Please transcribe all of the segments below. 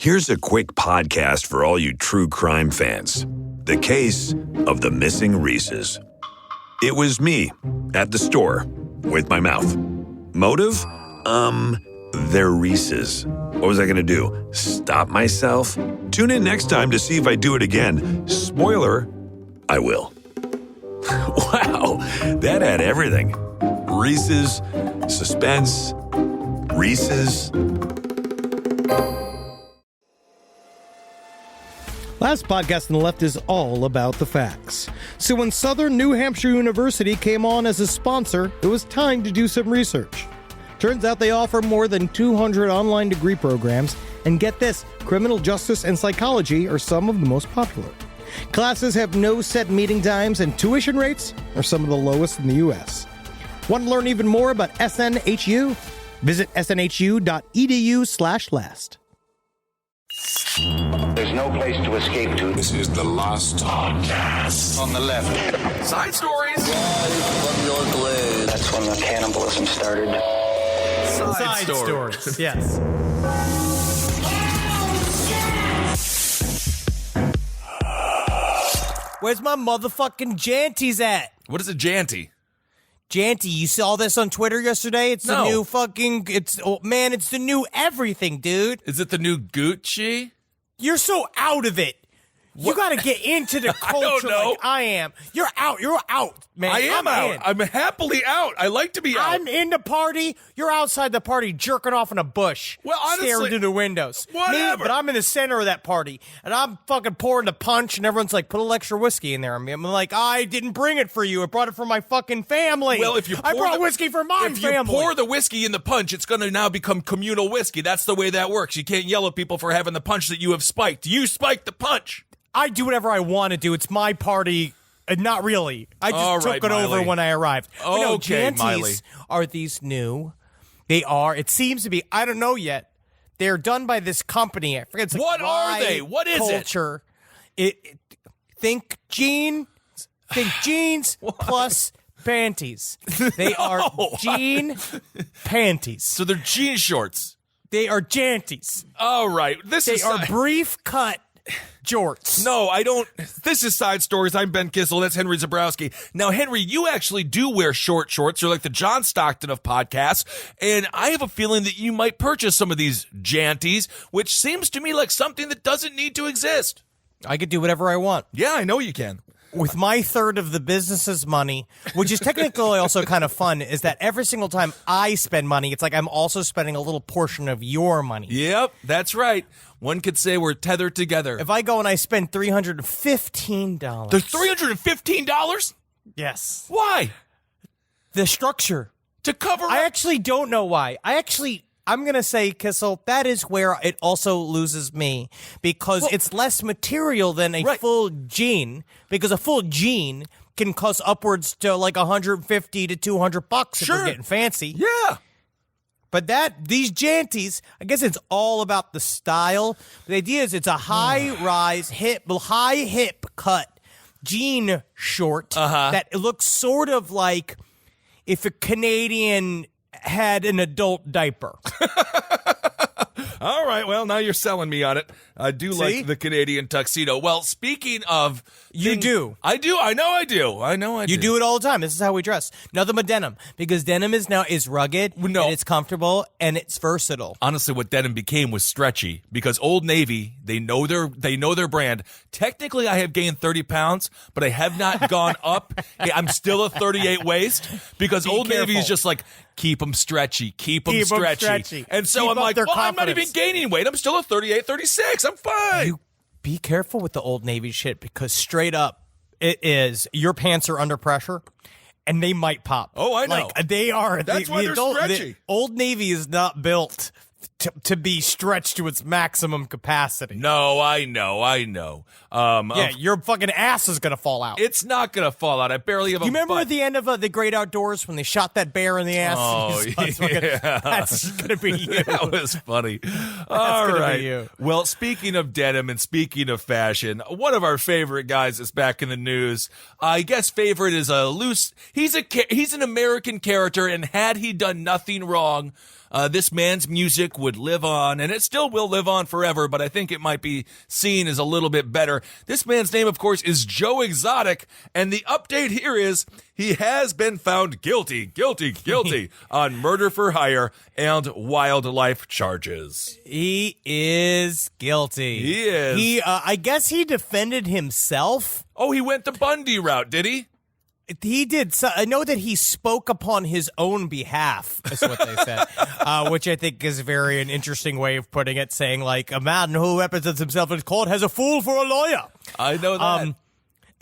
Here's a quick podcast for all you true crime fans. The case of the missing Reese's. It was me at the store with my mouth. Motive? They're Reese's. What was I going to do? Stop myself? Tune in next time to see if I do it again. Spoiler, I will. Wow, that had everything. Reese's, suspense, Reese's. Last podcast on the left is all about the facts. So when Southern New Hampshire University came on as a sponsor, it was time to do some research. Turns out they offer more than 200 online degree programs, and get this, criminal justice and psychology are some of the most popular. Classes have no set meeting times, and tuition rates are some of the lowest in the U.S. Want to learn even more about SNHU? Visit snhu.edu/last. There's no place to escape to. This is the last podcast. On the left. Side stories. From your blade. That's when the cannibalism started. Side stories. Yes. Where's my motherfucking Janties at? What is a janty? Janty, you saw this on Twitter yesterday? It's the new fucking, it's the new everything, dude. Is it the new Gucci? You're so out of it. You got to get into the culture like I am. You're out, man. I am out. I'm happily out. I like to be out. I'm in the party. You're outside the party jerking off in a bush. Well, honestly, staring through the windows. Whatever. Me, but I'm in the center of that party, and I'm fucking pouring the punch, and everyone's like, put a little extra whiskey in there. I'm like, I didn't bring it for you. I brought it for my fucking family. Well, if you I brought whiskey for my family. If you pour the whiskey in the punch, it's going to now become communal whiskey. That's the way that works. You can't yell at people for having the punch that you have spiked. You spiked the punch. I do whatever I want to do. It's my party. Not really. I just took it over when I arrived. Okay, Janties Miley. are these new. They are. It seems to be. I don't know yet. They're done by this company. I forget. It's like what are they? What is culture. Think jeans plus panties. They are jean panties. So they're jean shorts. They are janties. All right. They are brief cut jorts. No, I don't. This is Side Stories. I'm Ben Kissel. That's Henry Zabrowski. Now, Henry, you actually do wear short shorts. You're like the John Stockton of podcasts. And I have a feeling that you might purchase some of these janties, which seems to me like something that doesn't need to exist. I could do whatever I want. Yeah, I know you can. With my third of the business's money, which is technically also kind of fun, is that every single time I spend money, it's like I'm also spending a little portion of your money. Yep, that's right. One could say we're tethered together. If I go and I spend $315. There's $315? Yes. Why? The structure. To cover I actually don't know why. I'm going to say, Kissel, that is where it also loses me because it's less material than a full jean, because a full jean can cost upwards to like $150 to $200 if we're getting fancy. Yeah. But these janties, I guess it's all about the style. The idea is it's a high hip cut jean short that looks sort of like if a Canadian had an adult diaper. All right, well, now you're selling me on it. I do like the Canadian tuxedo. Well, speaking of... You do. I do. I know I do. You do it all the time. This is how we dress. Nothing but denim. Because denim is rugged, and it's comfortable, and it's versatile. Honestly, what denim became was stretchy. Because Old Navy, they know their brand. Technically, I have gained 30 pounds, but I have not gone up. I'm still a 38 waist. Because Old Navy is just like, keep them stretchy. Keep them stretchy. And so I'm like, I'm not even gaining weight. I'm still a 38, 36. I'm fine. You be careful with the Old Navy shit because straight up, it is your pants are under pressure and they might pop. Oh, I know. Like they are. That's why they're stretchy. The Old Navy is not built to be stretched to its maximum capacity. No, I know. Your fucking ass is gonna fall out. It's not gonna fall out. I barely have a You remember at the end of The Great Outdoors when they shot that bear in the ass? Oh, yeah. That's gonna be you. That was funny. All right. Be you. Well, speaking of denim and speaking of fashion, one of our favorite guys is back in the news. I guess favorite is a loose. He's an American character, and had he done nothing wrong, this man's music would would live on, and it still will live on forever, but I think it might be seen as a little bit better. This man's name, of course, is Joe Exotic, and the update here is he has been found guilty on murder for hire and wildlife charges. He is guilty. He is. I guess he defended himself. Oh, he went the Bundy route, did he? He did. So I know that he spoke upon his own behalf, is what they said, which I think is an interesting way of putting it, saying like a man who represents himself in court has a fool for a lawyer. I know that.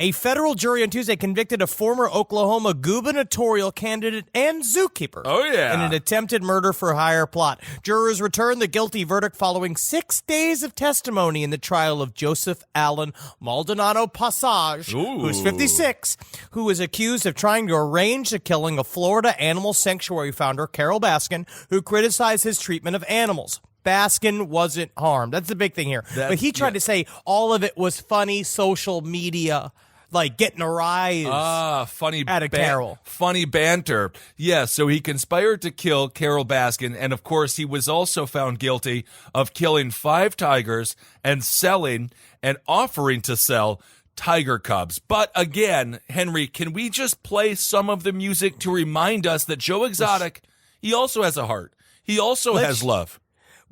A federal jury on Tuesday convicted a former Oklahoma gubernatorial candidate and zookeeper in an attempted murder for hire plot. Jurors returned the guilty verdict following 6 days of testimony in the trial of Joseph Allen Maldonado Passage, who's 56, who was accused of trying to arrange the killing of Florida animal sanctuary founder Carol Baskin, who criticized his treatment of animals. Baskin wasn't harmed. That's the big thing here. But he tried to say all of it was funny social media, like getting a rise funny out of Carol. Funny banter. Yeah, so he conspired to kill Carol Baskin, and of course he was also found guilty of killing 5 tigers and selling and offering to sell tiger cubs. But again, Henry, can we just play some of the music to remind us that Joe Exotic, he also has a heart. He also has love.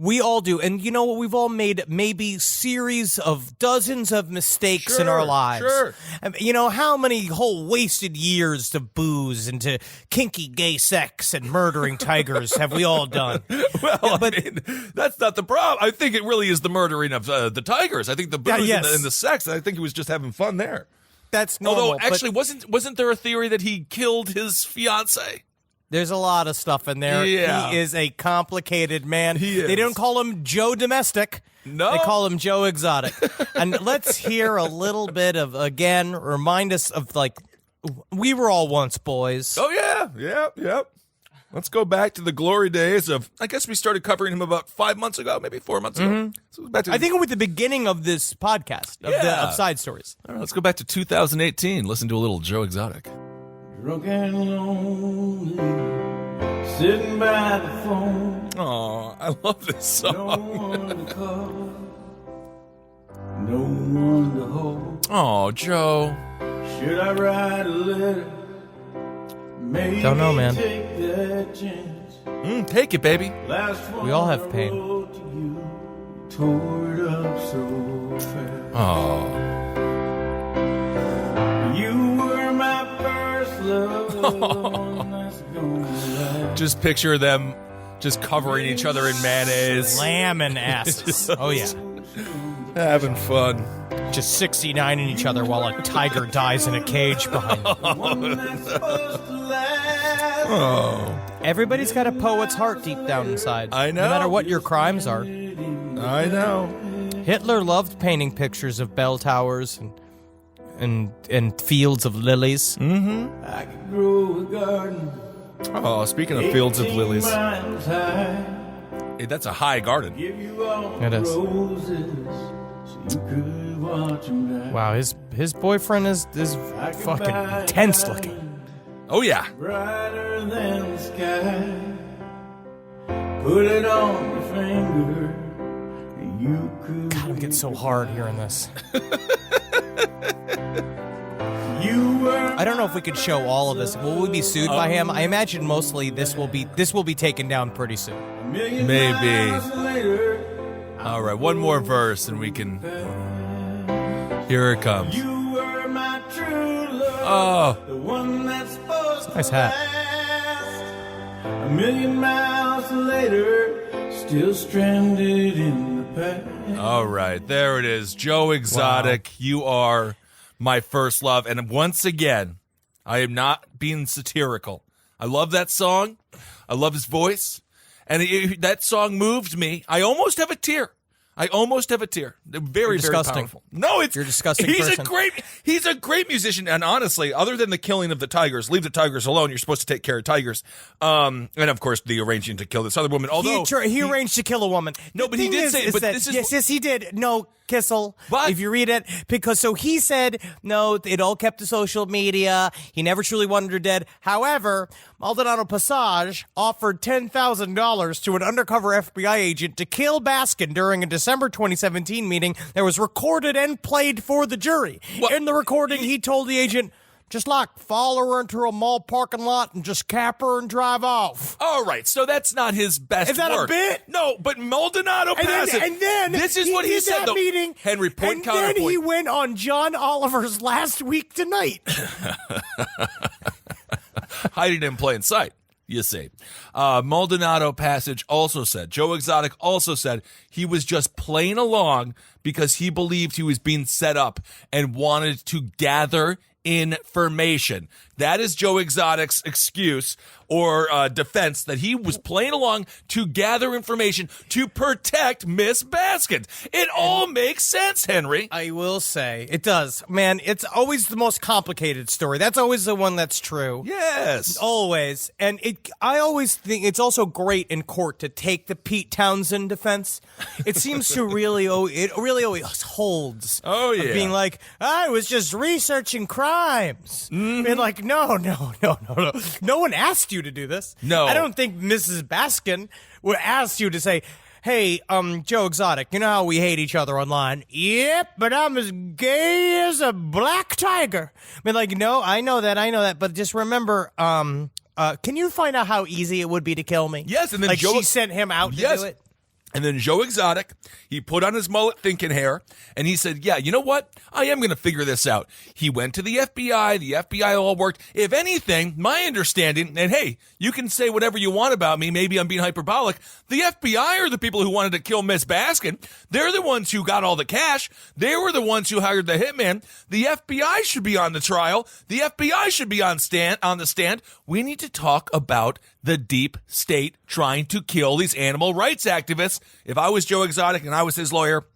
We all do. And you know what? We've all made maybe series of dozens of mistakes in our lives. Sure. You know, how many whole wasted years to booze and to kinky gay sex and murdering tigers have we all done? Well, but I mean, that's not the problem. I think it really is the murdering of the tigers. I think the booze and the sex, I think he was just having fun there. That's normal. Although, actually, wasn't there a theory that he killed his fiancée? There's a lot of stuff in there. Yeah. He is a complicated man. He is. They don't call him Joe Domestic. No. They call him Joe Exotic. And let's hear a little bit of, again, remind us of, like, we were all once boys. Oh, yeah. Yep. Let's go back to the glory days of, I guess we started covering him about 5 months ago, maybe 4 months ago. So back to I think with the beginning of this podcast, of Side Stories. All right, let's go back to 2018. Listen to a little Joe Exotic. Drunk and lonely, sitting by the phone. Oh, I love this song. No one to call, no one to hold. Oh, Joe. Should I write a letter? Maybe Don't know, man. Take that chance. Take it, baby. Last one We all have pain. I wrote to you, tore it up so fast. Oh. You were my first love, one that's gonna last. Just picture them just covering each other in mayonnaise. Slamming asses. Oh, yeah. Having fun. Just 69ing each other while a tiger dies in a cage behind them. One that's supposed to last. Oh. Everybody's got a poet's heart deep down inside. I know. No matter what your crimes are. I know. Hitler loved painting pictures of bell towers and fields of lilies. I could grow a garden. Oh, speaking of fields of 18 lilies, miles high. hey, that's a high garden. Give you all It the is. roses so you could watch them die. Wow, his boyfriend is I could fucking buy intense a looking. diamond Oh, yeah. brighter than the sky. Put it on your finger. And you could. God, I'm getting so hard hearing this. You were. I don't know if we could show all of this. Will we be sued by him? I imagine mostly this will be taken down pretty soon. a million Maybe. miles later. All right, one more verse and we can... Here it comes. You were my true love. Oh, The one that's supposed Nice to hat. last. A million miles later, still stranded in the past. all right. There it is. Joe Exotic, you are my first love. And once again, I am not being satirical. I love that song. I love his voice. And that song moved me. I almost have a tear. They're very, very disgusting. powerful. No, you're a disgusting He's person. He's a great musician. And honestly, other than the killing of the tigers, leave the tigers alone. You're supposed to take care of tigers. And of course, the arranging to kill this other woman. Although He arranged to kill a woman. No, but he did say- but this is- yes, he did. No, Kissel, What? if you read it, because so he said, no, it all kept to social media. He never truly wanted her dead. However, Maldonado Passage offered $10,000 to an undercover FBI agent to kill Baskin during a December 2017 meeting that was recorded and played for the jury. What? In the recording, he told the agent, just follow her into a mall parking lot and just cap her and drive off. All right, so that's not his best Is that work. a bit? No, but Maldonado Passage. And then this is what he did said. that though. meeting, Henry, point and counterpoint. then he went on John Oliver's Last Week Tonight. Hiding in plain sight, you see. Maldonado Passage also said, Joe Exotic also said he was just playing along because he believed he was being set up and wanted to gather information. That is Joe Exotic's excuse or defense that he was playing along to gather information to protect Miss Baskin. It all makes sense, Henry. I will say, it does. Man, it's always the most complicated story. That's always the one that's true. Yes. Always. And I always think it's also great in court to take the Pete Townsend defense. It seems to really always holds. Oh, of yeah. being like, I was just researching crimes. Mm-hmm. Being like, no. No one asked you to do this. No. I don't think Mrs. Baskin would ask you to say, hey, Joe Exotic, you know how we hate each other online? Yep, but I'm as gay as a black tiger. I mean, like, no, I know that, but just remember, can you find out how easy it would be to kill me? Yes, and then like Joe- she sent him out to do it. And then Joe Exotic, he put on his mullet thinking hair, and he said, yeah, you know what? I am going to figure this out. He went to the FBI. The FBI all worked. If anything, my understanding, and hey, you can say whatever you want about me. Maybe I'm being hyperbolic. The FBI are the people who wanted to kill Miss Baskin. They're the ones who got all the cash. They were the ones who hired the hitman. The FBI should be on the trial. The FBI should be on the stand. We need to talk about the deep state trying to kill these animal rights activists. If I was Joe Exotic and I was his lawyer,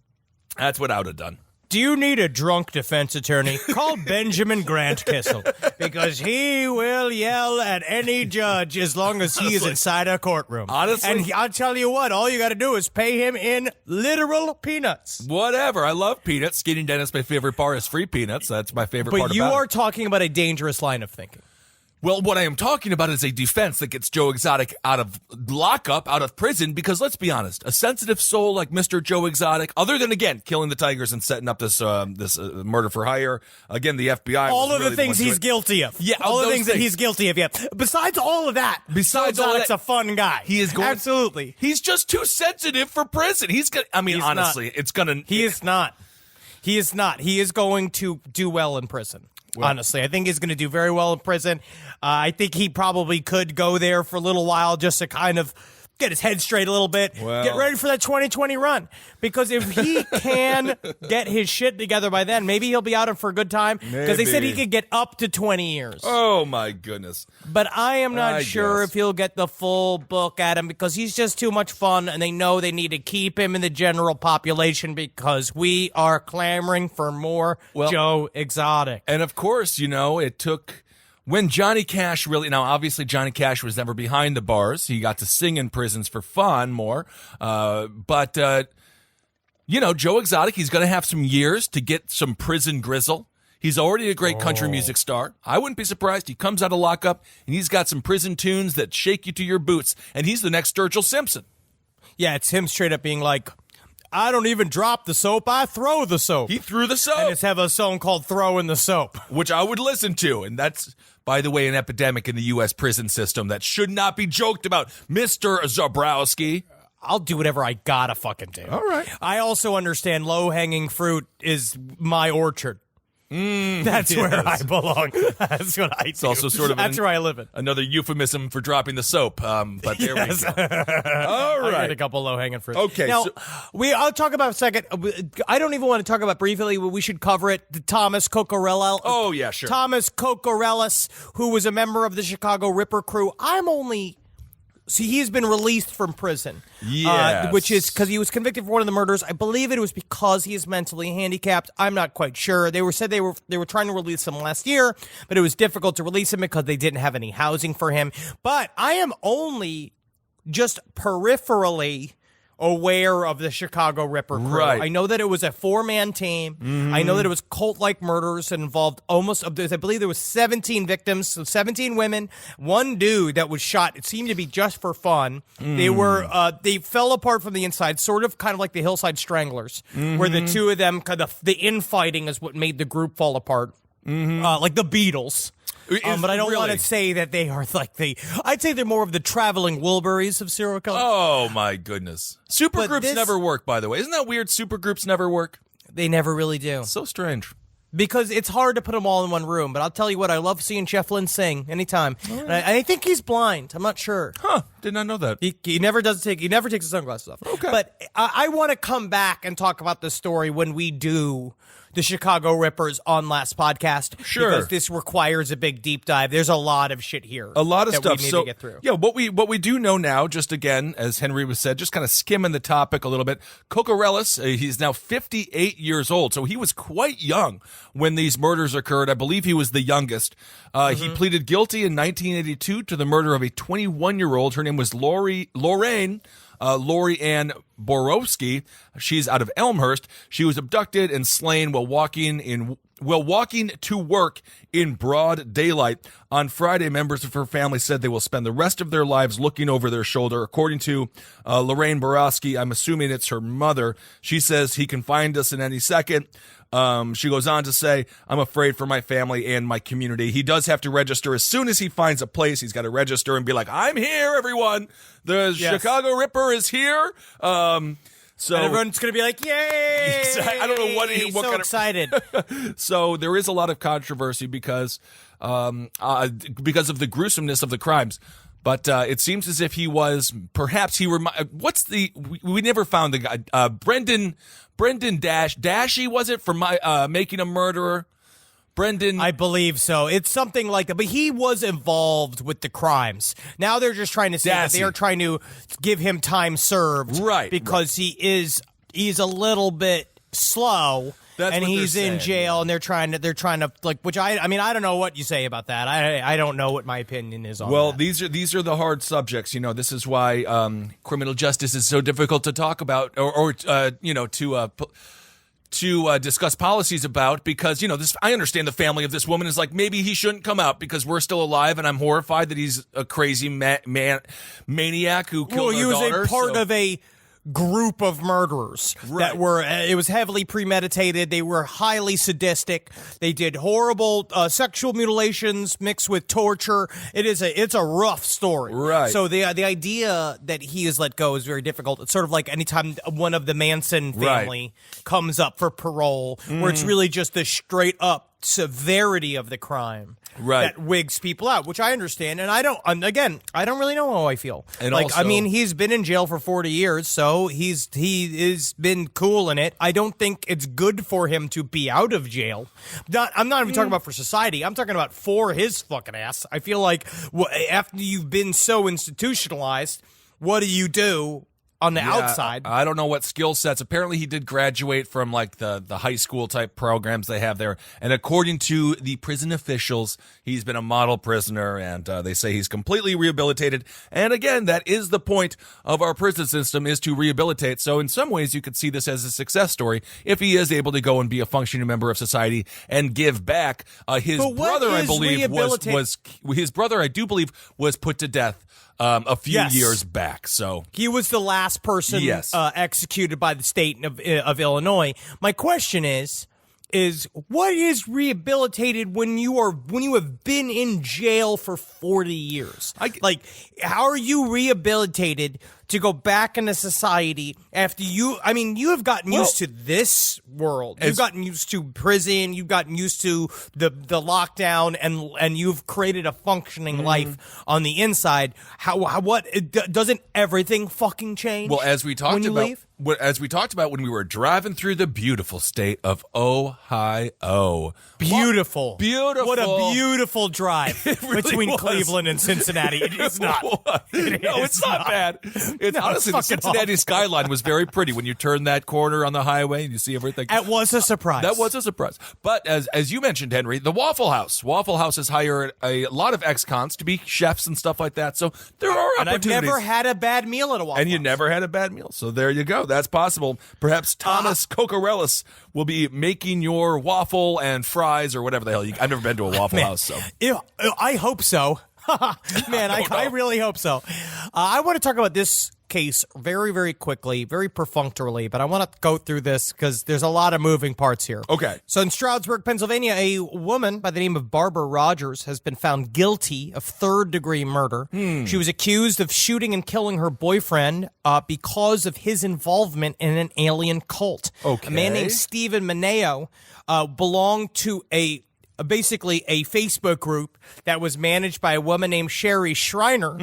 that's what I would have done. Do you need a drunk defense attorney? Call Benjamin Grant Kissel, because he will yell at any judge as long as he is inside a courtroom. Honestly? And I'll tell you what, all you got to do is pay him in literal peanuts. Whatever. I love peanuts. Skinny Dennis, my favorite part is free peanuts. That's my favorite part But you about are it. talking about a dangerous line of thinking. Well, what I am talking about is a defense that gets Joe Exotic out of lockup, out of prison, because let's be honest, a sensitive soul like Mr. Joe Exotic, other than, again, killing the tigers and setting up this murder for hire, again, the FBI. All of really the things ones he's guilty of. Yeah, all of the those things that he's guilty of, yeah. Besides all of that, Besides Joe all Exotic's that, a fun guy. He is going. Absolutely. He's just too sensitive for prison. He's gonna. I mean, He's honestly, not. it's gonna. He is not. He is not. He is going to do well in prison. Honestly, I think he's going to do very well in prison. I think he probably could go there for a little while just to kind of get his head straight a little bit, Well. get ready for that 2020 run. Because if he can get his shit together by then, maybe he'll be out for a good time. Because they said he Maybe. could get up to 20 years. Oh my goodness. But I am not I sure guess. if he'll get the full book at him because he's just too much fun, and they know they need to keep him in the general population because we are clamoring for more Joe Exotic. And of course, you know, it took. When Johnny Cash really, now obviously Johnny Cash was never behind the bars. He got to sing in prisons for fun more. But you know, Joe Exotic, he's going to have some years to get some prison grizzle. He's already a great country music star. I wouldn't be surprised. He comes out of lockup and he's got some prison tunes that shake you to your boots. And he's the next Sturgill Simpson. Yeah, it's him straight up being like, I don't even drop the soap, I throw the soap. He threw the and soap, just have a song called Throw in the Soap. which I would listen to. And that's, by the way, an epidemic in the U.S. prison system that should not be joked about. Mr. Zabrowski. I'll do whatever I gotta fucking do. All right. I also understand low-hanging fruit is my orchard. That's where I belong. That's what I do. It's also sort of That's where I live in. another euphemism for dropping the soap. But there we go. All I got right. a couple low-hanging fruit. Okay, Now, so- I'll talk about a second. I don't even want to talk about briefly, but we should cover it. The Thomas Cocorella. Oh, yeah, sure. Thomas Cocorellis, who was a member of the Chicago Ripper crew. See, he's been released from prison. Yes. Which is because he was convicted for one of the murders. I believe it was because he is mentally handicapped. I'm not quite sure. They were trying to release him last year, but it was difficult to release him because they didn't have any housing for him. But I am only just peripherally aware of the Chicago Ripper crew. Right. I know that it was a 4-man team. I know that it was cult-like murders that involved I believe there was 17 victims, so 17 women, one dude that was shot. It seemed to be just for fun. They fell apart from the inside, sort of kind of like the Hillside Stranglers, where the two of them, the infighting is what made the group fall apart. Like the Beatles. But I don't want to say that they are I'd say they're more of the traveling Wilburys of serial killers. Oh, my goodness. Supergroups never work, by the way. Isn't that weird? Supergroups never work. They never really do. So strange. Because it's hard to put them all in one room. But I'll tell you what, I love seeing Jeff Lynne sing anytime. Right. And I think he's blind. I'm not sure. Huh. Did not know that. He never takes his sunglasses off. Okay. But I want to come back and talk about this story when we do the Chicago Rippers on last podcast. Sure. Because this requires a big deep dive. There's a lot of shit here. A lot of that stuff. we need to get through. Yeah, what we do know now, just again, as Henry was said, just kind of skimming the topic a little bit. Cocorellis, he's now 58 years old, so he was quite young when these murders occurred. I believe he was the youngest. He pleaded guilty in 1982 to the murder of a 21-year-old. Her name was Lori Ann Borowski. She's out of Elmhurst. She was abducted and slain while walking to work in broad daylight. On Friday, members of her family said they will spend the rest of their lives looking over their shoulder. According to Lorraine Borowski, I'm assuming it's her mother, she says he can find us in any second. She goes on to say, I'm afraid for my family and my community. He does have to register as soon as he finds a place. He's got to register and be like, I'm here, everyone. The Chicago Ripper is here. So and everyone's going to be like, yay! I don't know what so kind excited. So there is a lot of controversy because of the gruesomeness of the crimes. But it seems as if he was, perhaps he we never found the guy, Brendan Dashy, was it, for making a murderer? Brendan, I believe so. It's something like that. But he was involved with the crimes. Now they're just trying to say that they are trying to give him time served, right? Because he's a little bit slow. That's and what he's they're in saying, jail, and they're trying to like, which I mean, I don't know what you say about that. I don't know what my opinion is on that. Well, these are the hard subjects. You know, this is why criminal justice is so difficult to talk about, or to discuss policies about, because, you know, I understand the family of this woman is like, maybe he shouldn't come out because we're still alive, and I'm horrified that he's a crazy maniac who killed our daughter. He was a part of a group of murderers that were, it was heavily premeditated. They were highly sadistic. They did horrible sexual mutilations mixed with torture. It's a rough story. Right. So the idea that he is let go is very difficult. It's sort of like anytime one of the Manson family comes up for parole, where it's really just the straight up severity of the crime that wigs people out, which I understand, and I don't really know how I feel. And like, also, I mean, he's been in jail for 40 years, so he has been cool in it. I don't think it's good for him to be out of jail. I'm not even talking about for society. I'm talking about for his fucking ass. I feel like after you've been so institutionalized, what do you do on the outside? I don't know what skill sets. Apparently he did graduate from like the high school type programs they have there. And according to the prison officials, he's been a model prisoner, and they say he's completely rehabilitated. And again, that is the point of our prison system, is to rehabilitate. So in some ways you could see this as a success story if he is able to go and be a functioning member of society and give back. His brother, I believe, was put to death a few years back. So he was the last person executed by the state of Illinois. My question is what is rehabilitated when you have been in jail for 40 years? How are you rehabilitated to go back into society after you have gotten used to this world. You've gotten used to prison, you've gotten used to the lockdown, and you've created a functioning life on the inside. Doesn't everything fucking change? Well, as we talked about when we were driving through the beautiful state of Ohio. Beautiful. Beautiful. What a beautiful drive really between was. Cleveland and Cincinnati. It is not. No, it's not bad. It's honestly, the Cincinnati skyline was very pretty when you turn that corner on the highway and you see everything. It was a surprise. That was a surprise. But as you mentioned, Henry, the Waffle House. Waffle House has hired a lot of ex-cons to be chefs and stuff like that. So there are opportunities. And I've never had a bad meal at a Waffle House. And you never had a bad meal. So there you go. That's possible. Perhaps Thomas Cocorellis will be making your waffle and fries or whatever the hell. I've never been to a Waffle House. So I hope so. Man, I really hope so. I want to talk about this case very, very quickly, very perfunctorily, but I want to go through this because there's a lot of moving parts here. Okay. So in Stroudsburg, Pennsylvania, a woman by the name of Barbara Rogers has been found guilty of third-degree murder. She was accused of shooting and killing her boyfriend because of his involvement in an alien cult. Okay. A man named Stephen Mineo belonged to basically a Facebook group that was managed by a woman named Sherry Schreiner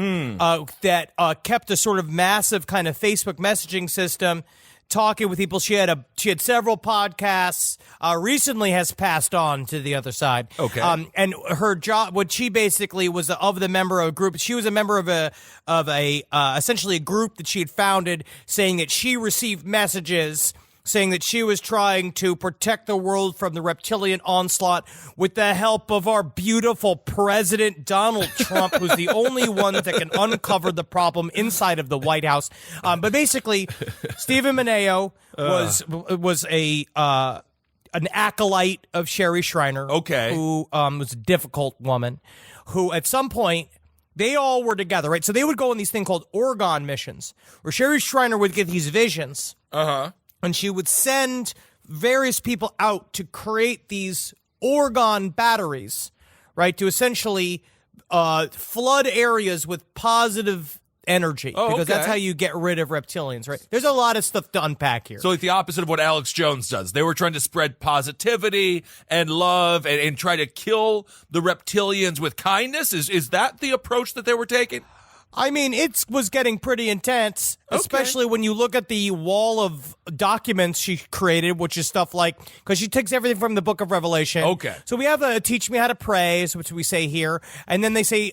that kept a sort of massive kind of Facebook messaging system, talking with people. She had several podcasts. Recently has passed on to the other side. Okay. And her job, what she basically was of the member of a group. She was a member of a essentially a group that she had founded, saying that she received messages saying that she was trying to protect the world from the reptilian onslaught with the help of our beautiful President Donald Trump, who's the only one that can uncover the problem inside of the White House. But basically, Stephen Mineo was an acolyte of Sherry Schreiner, who was a difficult woman, who at some point, they all were together, right? So they would go on these thing called Oregon missions, where Sherry Schreiner would get these visions. And she would send various people out to create these Oregon batteries, right, to essentially flood areas with positive energy. Because that's how you get rid of reptilians, right? There's a lot of stuff to unpack here. So like the opposite of what Alex Jones does. They were trying to spread positivity and love and try to kill the reptilians with kindness. Is that the approach that they were taking? I mean, it was getting pretty intense, especially when you look at the wall of documents she created, which is stuff like, because she takes everything from the book of Revelation. Okay. So we have a Teach Me How to Pray, which we say here. And then they say,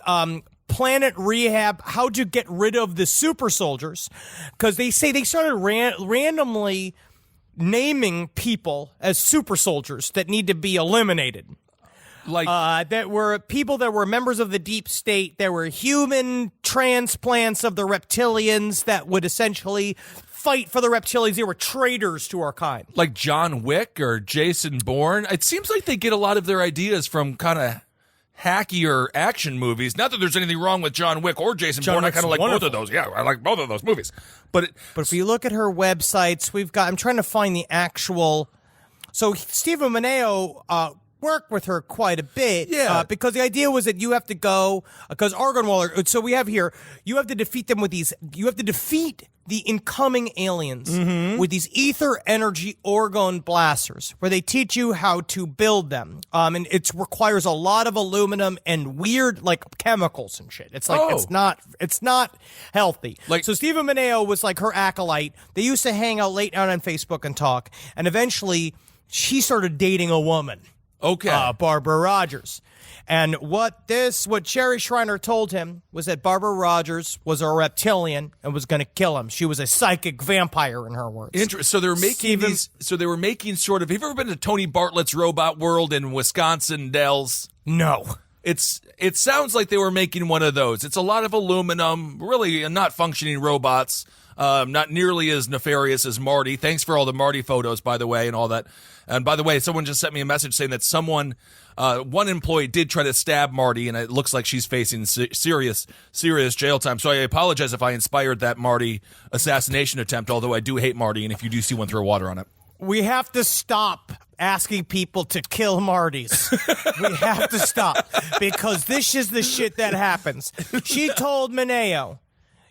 Planet Rehab, how to get rid of the super soldiers. Because they say they started randomly naming people as super soldiers that need to be eliminated. Like that were people that were members of the deep state, that were human transplants of the reptilians that would essentially fight for the reptilians. They were traitors to our kind. Like John Wick or Jason Bourne. It seems like they get a lot of their ideas from kind of hackier action movies. Not that there's anything wrong with John Wick or Jason Bourne. I kind of like both of those. Yeah, I like both of those movies. But if you look at her websites, I'm trying to find the actual. So Stephen Mineo worked with her quite a bit, because the idea was that you have to go, because Argonwaller, so we have here, you have to defeat them with these, you have to defeat the incoming aliens with these ether energy orgone blasters, where they teach you how to build them. And it requires a lot of aluminum and weird, like, chemicals and shit. It's like, it's not healthy. Like, so Stephen Mineo was like her acolyte. They used to hang out late night on Facebook and talk, and eventually she started dating a woman. Barbara Rogers. And what Sherry Schreiner told him was that Barbara Rogers was a reptilian and was going to kill him. She was a psychic vampire, in her words. So they were making So they were making sort of. Have you ever been to Tony Bartlett's Robot World in Wisconsin Dells? No. It sounds like they were making one of those. It's a lot of aluminum, really not functioning robots. Not nearly as nefarious as Marty. Thanks for all the Marty photos, by the way, and all that. And by the way, someone just sent me a message saying that one employee did try to stab Marty, and it looks like she's facing serious jail time. So I apologize if I inspired that Marty assassination attempt, although I do hate Marty, and if you do see one, throw water on it. We have to stop asking people to kill Martys. We have to stop, because this is the shit that happens. She told Mineo,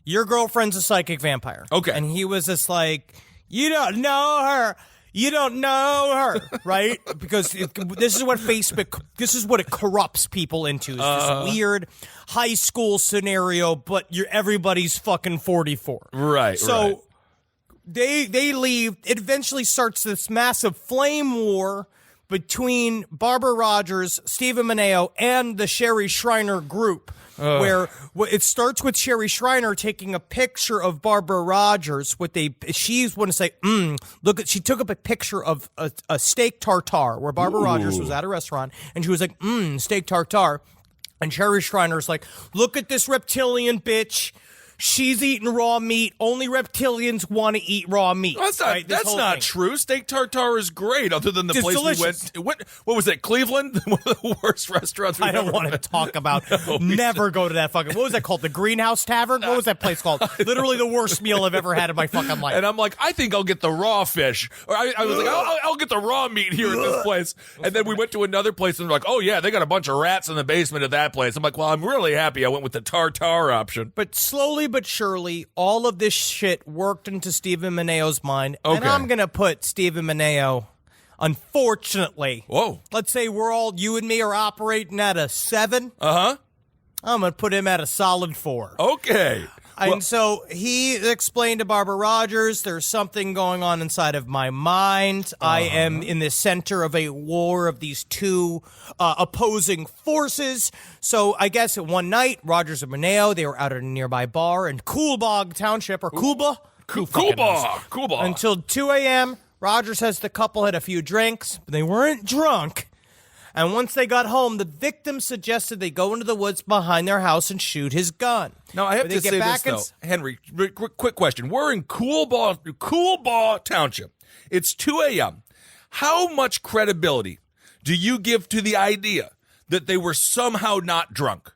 your girlfriend's a psychic vampire. Okay. And he was just like, you don't know her. You don't know her, right? Because this is what it corrupts people into. Is this weird high school scenario, but everybody's fucking 44. Right, So they leave. It eventually starts this massive flame war between Barbara Rogers, Stephen Mineo, and the Sherry Shriner group. Where it starts with Sherry Shriner taking a picture of Barbara Rogers she's want to say, she took up a picture of a steak tartare where Barbara Rogers was at a restaurant and she was like, steak tartare. And Sherry Shriner's like, look at this reptilian bitch. She's eating raw meat. Only reptilians want to eat raw meat. That's not, right? that's not true. Steak tartare is great, other than the It's place delicious. we went. What was it, Cleveland? One of the worst restaurants we've I don't ever want to been. talk about. Never go to that fucking. What was that called? The Greenhouse Tavern? What was that place called? Literally the worst meal I've ever had in my fucking life. And I'm like, I think I'll get the raw fish. Or I was like, I'll get the raw meat here at this place. And then we went to another place and they're like, oh yeah, they got a bunch of rats in the basement of that place. I'm like, well, I'm really happy I went with the tartare option. But slowly but surely, all of this shit worked into Stephen Mineo's mind. And Okay. I'm going to put Stephen Mineo, unfortunately. Whoa. Let's say you and me are operating at a 7. Uh-huh. I'm going to put him at a solid 4. Okay. And so he explained to Barbara Rogers, there's something going on inside of my mind. I am in the center of a war of these two opposing forces. So I guess one night, Rogers and Mineo, they were out at a nearby bar in Coolbog Township, or Coolba. Who fucking knows? Cool. Until 2 a.m., Rogers says the couple had a few drinks, but they weren't drunk. And once they got home, the victim suggested they go into the woods behind their house and shoot his gun. Now, I have But they to get say back this, though. Henry, quick question. We're in Coolbaugh Township. It's 2 a.m. How much credibility do you give to the idea that they were somehow not drunk?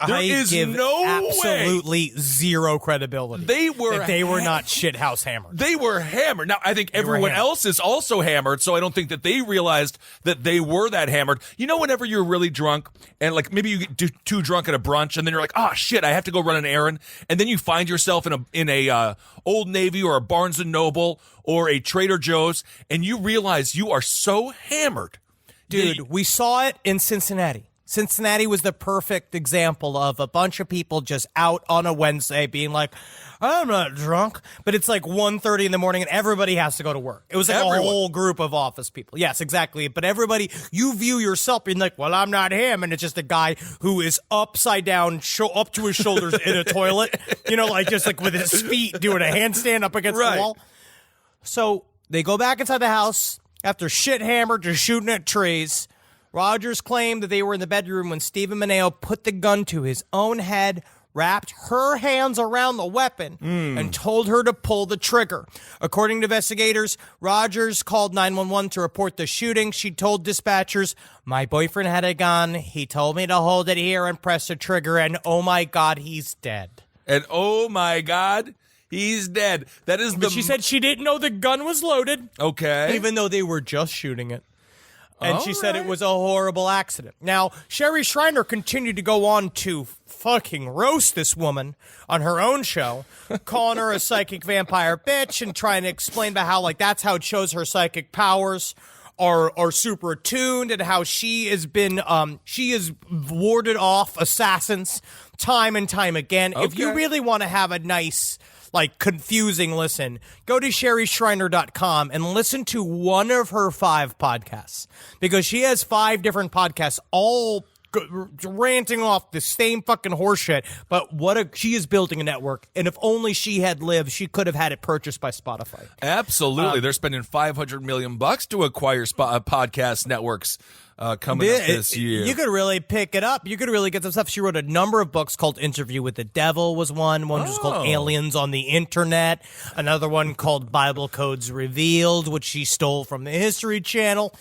There is give no way. absolutely zero credibility. They were that they were not shithouse hammered. They were hammered. Now, I think were everyone hammered. else is also hammered, so I don't think that they realized that they were that hammered. You know, whenever you're really drunk, and like maybe you get too drunk at a brunch, and then you're like, oh shit, I have to go run an errand, and then you find yourself in a Old Navy or a Barnes and Noble or a Trader Joe's, and you realize you are so hammered. Dude, we saw it in Cincinnati. Cincinnati was the perfect example of a bunch of people just out on a Wednesday being like, I'm not drunk. But it's like 1:30 in the morning and everybody has to go to work. It was like Everyone. a whole group of office people. Yes, exactly. But everybody, you view yourself being like, well, I'm not him. And it's just a guy who is upside down, up to his shoulders in a toilet. You know, like just like with his feet doing a handstand up against Right. the wall. So they go back inside the house after shit hammered, just shooting at trees. Rogers claimed that they were in the bedroom when Stephen Mineo put the gun to his own head, wrapped her hands around the weapon, and told her to pull the trigger. According to investigators, Rogers called 911 to report the shooting. She told dispatchers, my boyfriend had a gun. He told me to hold it here and press the trigger, and oh my God, he's dead. And oh my God, he's dead. That is But she said she didn't know the gun was loaded. Okay. Even though they were just shooting it. And she All said it right. was a horrible accident. Now, Sherry Shriner continued to go on to fucking roast this woman on her own show, calling her a psychic vampire bitch and trying to explain about how, like, that's how it shows her psychic powers are super attuned and how she has been, she has warded off assassins time and time again. If you Okay. really want to have a nice, like, confusing listen, go to SherryShriner.com and listen to one of her 5 podcasts, because she has 5 different podcasts, all ranting off the same fucking horseshit. But she is building a network, and if only she had lived, she could have had it purchased by Spotify. Absolutely. They're spending $500 million to acquire podcast networks coming up this year. You could really pick it up. You could really get some stuff. She wrote a number of books called Interview with the Devil was one. One was called Aliens on the Internet. Another one called Bible Codes Revealed, which she stole from the History Channel.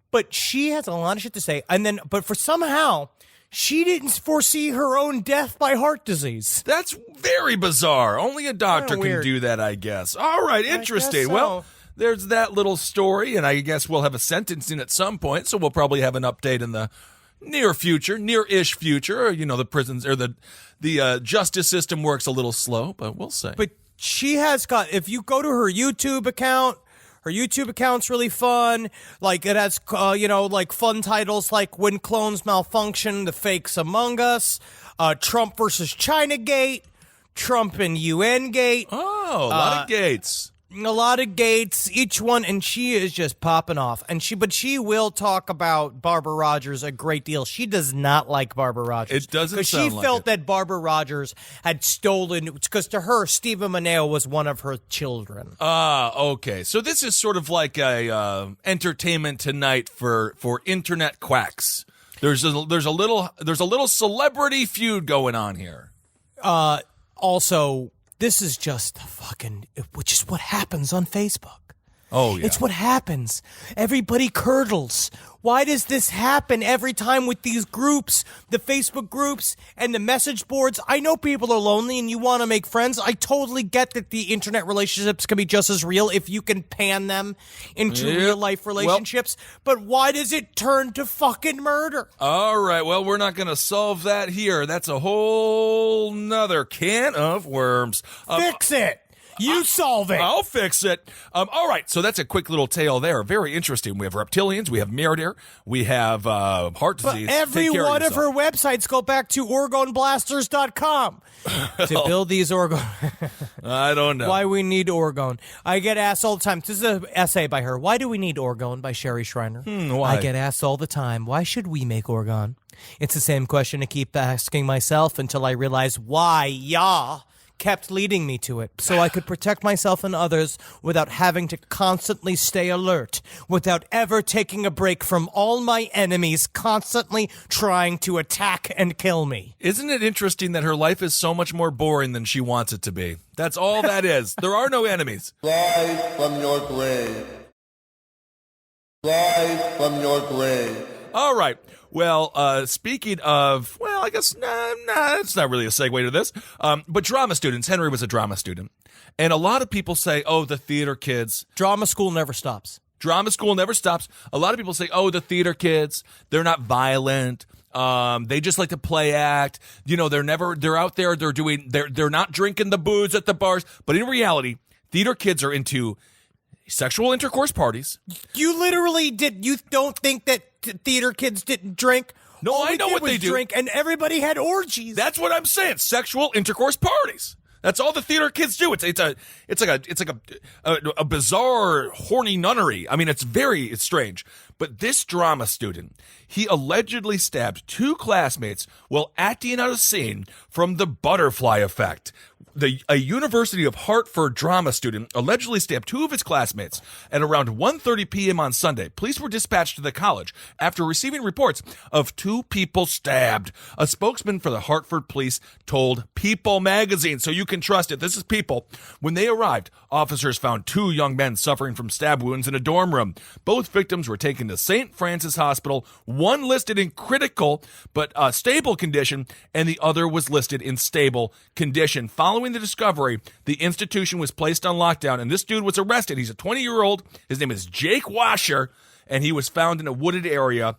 But she has a lot of shit to say. But for somehow, she didn't foresee her own death by heart disease. That's very bizarre. Only a doctor can weird. do that, I guess. All right, interesting. guess so. Well, there's that little story, and I guess we'll have a sentencing at some point, so we'll probably have an update in the near future, near-ish future. You know, the prisons or the justice system works a little slow, but we'll see. But she has got, if you go to her YouTube account, her YouTube account's really fun. Like, it has, like fun titles like When Clones Malfunction, The Fakes Among Us, Trump versus China Gate, Trump and UN Gate. Oh, a lot of gates. A lot of gates, each one, and she is just popping off. But she will talk about Barbara Rogers a great deal. She does not like Barbara Rogers. It doesn't because sound she like felt it. that Barbara Rogers had stolen. Because to her, Stephen Mineo was one of her children. Okay. So this is sort of like a Entertainment Tonight for internet quacks. There's a little celebrity feud going on here. Also, this is just which is what happens on Facebook. Oh, yeah. It's what happens. Everybody curdles. Why does this happen every time with these groups, the Facebook groups and the message boards? I know people are lonely and you want to make friends. I totally get that the internet relationships can be just as real if you can pan them into real life relationships. But why does it turn to fucking murder? All right. Well, we're not going to solve that here. That's a whole nother can of worms. Fix it. You solve it. I'll fix it. All right, so that's a quick little tale there. Very interesting. We have reptilians, we have Miradir, we have heart disease. But every Take care one of yourself. her websites go back to OrgonBlasters.com to build these Orgon. I don't know. Why we need Orgon. I get asked all the time. This is an essay by her. Why do we need Orgon by Sherry Schreiner. Why? I get asked all the time. Why should we make Orgon? It's the same question I keep asking myself until I realize why kept leading me to it, so I could protect myself and others without having to constantly stay alert, without ever taking a break from all my enemies constantly trying to attack and kill me. Isn't it interesting that her life is so much more boring than she wants it to be? That's all that is. There are no enemies. Rise from your grave. Rise from your grave. All right. Well, speaking of, I guess, it's not really a segue to this. But drama students, Henry was a drama student. And a lot of people say, oh, the theater kids. Drama school never stops. Drama school never stops. A lot of people say, oh, the theater kids, they're not violent. They just like to play act. You know, they're out there, they're not drinking the booze at the bars. But in reality, theater kids are into sexual intercourse parties. You literally you don't think that theater kids didn't drink? No, All I we know did what was they do. drink, and everybody had orgies. That's what I'm saying. Sexual intercourse parties. That's all the theater kids do. It's like a bizarre, horny nunnery. I mean, it's strange. But this drama student, he allegedly stabbed 2 classmates while acting out a scene from The Butterfly Effect. A University of Hartford drama student allegedly stabbed 2 of his classmates at around 1:30 p.m. on Sunday. Police were dispatched to the college after receiving reports of 2 people stabbed. A spokesman for the Hartford police told People magazine, so you can trust it. This is People. When they arrived, officers found 2 young men suffering from stab wounds in a dorm room. Both victims were taken to St. Francis Hospital, one listed in critical but stable condition, and the other was listed in stable condition. Following the discovery, the institution was placed on lockdown, and this dude was arrested. He's a 20-year-old. His name is Jake Washer, and he was found in a wooded area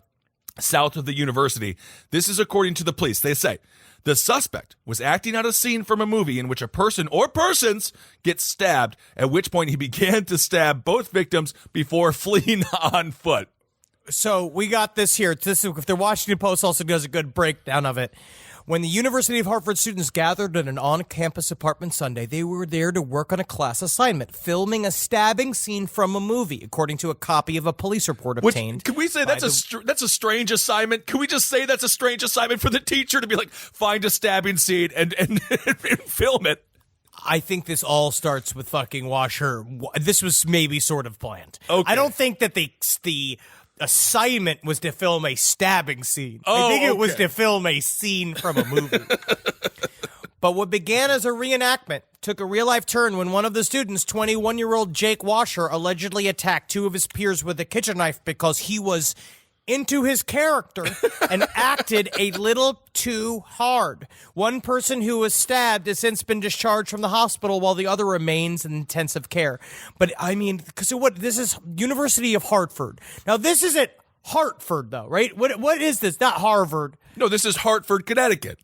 south of the university. This is according to the police. They say the suspect was acting out a scene from a movie in which a person or persons get stabbed, at which point he began to stab both victims before fleeing on foot. So we got this here. If the Washington Post also does a good breakdown of it. When the University of Hartford students gathered at an on-campus apartment Sunday, they were there to work on a class assignment, filming a stabbing scene from a movie, according to a copy of a police report obtained. Can we say that's a strange assignment? Can we just say that's a strange assignment for the teacher to be like, find a stabbing scene and film it? I think this all starts with fucking Washer. This was maybe sort of planned. Okay. I don't think that the assignment was to film a stabbing scene. Oh, I think it okay. was to film a scene from a movie. But what began as a reenactment took a real-life turn when one of the students, 21-year-old Jake Washer, allegedly attacked 2 of his peers with a kitchen knife because he was into his character and acted a little too hard. One person who was stabbed has since been discharged from the hospital while the other remains in intensive care. But I mean, because this is University of Hartford. Now, this isn't Hartford, though, right? What is this? Not Harvard. No, this is Hartford, Connecticut.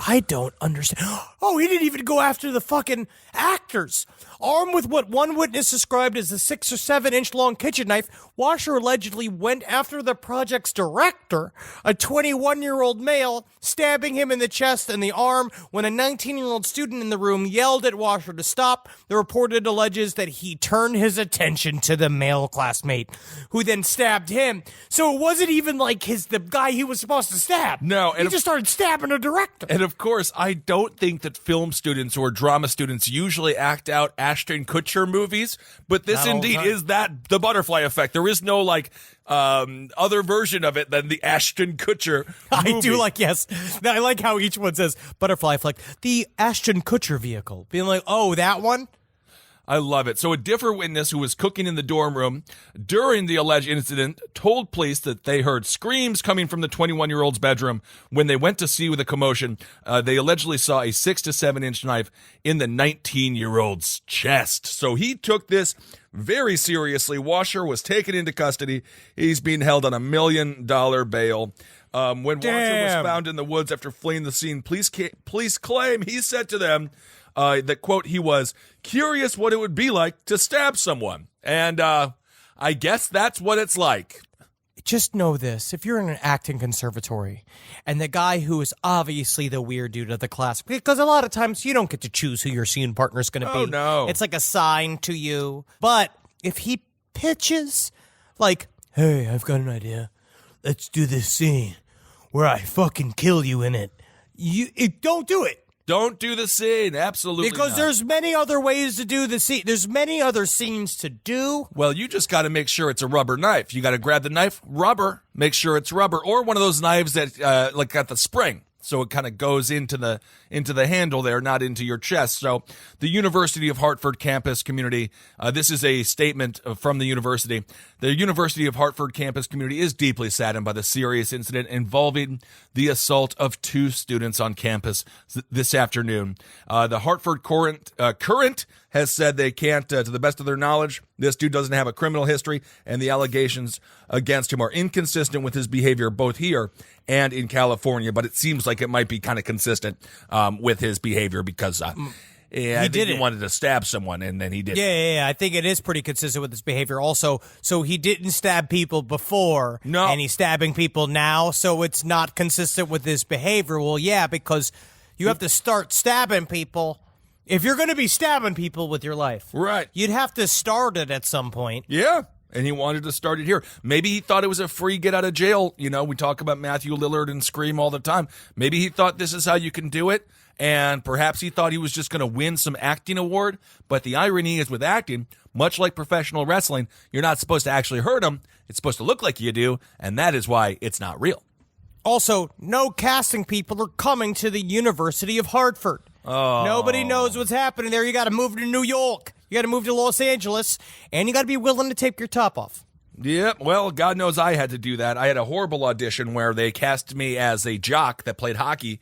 I don't understand. Oh, he didn't even go after the fucking actor. actors. Armed with what one witness described as a 6 or 7 inch long kitchen knife, Washer allegedly went after the project's director, a 21-year-old male, stabbing him in the chest and the arm when a 19-year-old student in the room yelled at Washer to stop. The report alleges that he turned his attention to the male classmate, who then stabbed him. So it wasn't even like the guy he was supposed to stab. No, he just started stabbing a director. And of course, I don't think that film students or drama students usually act out Ashton Kutcher movies, but this Not all the indeed time. is that the butterfly effect. There is no other version of it than the Ashton Kutcher movie. I do like, yes. I like how each one says butterfly effect. The Ashton Kutcher vehicle. Being like, oh, that one? I love it. So a different witness who was cooking in the dorm room during the alleged incident told police that they heard screams coming from the 21-year-old's bedroom. When they went to see the commotion, they allegedly saw a 6 to 7 inch knife in the 19-year-old's chest. So he took this very seriously. Washer was taken into custody. He's being held on $1 million bail. When Washer was found in the woods after fleeing the scene, police claim he said to them that, quote, he was curious what it would be like to stab someone. And I guess that's what it's like. Just know this. If you're in an acting conservatory and the guy who is obviously the weird dude of the class, because a lot of times you don't get to choose who your scene partner is going to be. Oh, no. It's like assigned to you. But if he pitches like, hey, I've got an idea. Let's do this scene where I fucking kill you in it. Don't do it. Don't do the scene. Absolutely Because not. there's many other ways to do the scene. There's many other scenes to do. Well, you just got to make sure it's a rubber knife. You got to grab the knife, rubber, make sure it's rubber, or one of those knives that like got the spring. So it kind of goes into the handle there, not into your chest. So the University of Hartford campus community, this is a statement from the university. The University of Hartford campus community is deeply saddened by the serious incident involving the assault of 2 students on campus this afternoon. The Hartford Current has said they can't, to the best of their knowledge, this dude doesn't have a criminal history, and the allegations against him are inconsistent with his behavior both here and in California. But it seems like it might be kind of consistent with his behavior because I think he wanted to stab someone, and then he did. Yeah. I think it is pretty consistent with his behavior. Also, so he didn't stab people before, No. and he's stabbing people now, so it's not consistent with his behavior. Well, yeah, because you have to start stabbing people. If you're going to be stabbing people with your life, Right. you'd have to start it at some point. Yeah. And he wanted to start it here. Maybe he thought it was a free get out of jail. You know, we talk about Matthew Lillard and Scream all the time. Maybe he thought this is how you can do it. And perhaps he thought he was just going to win some acting award. But the irony is with acting, much like professional wrestling, you're not supposed to actually hurt them. It's supposed to look like you do. And that is why it's not real. Also, no casting people are coming to the University of Hartford. Oh. Nobody knows what's happening there. You got to move to New York. You got to move to Los Angeles. And you got to be willing to take your top off. Yep. Well, God knows I had to do that. I had a horrible audition where they cast me as a jock that played hockey.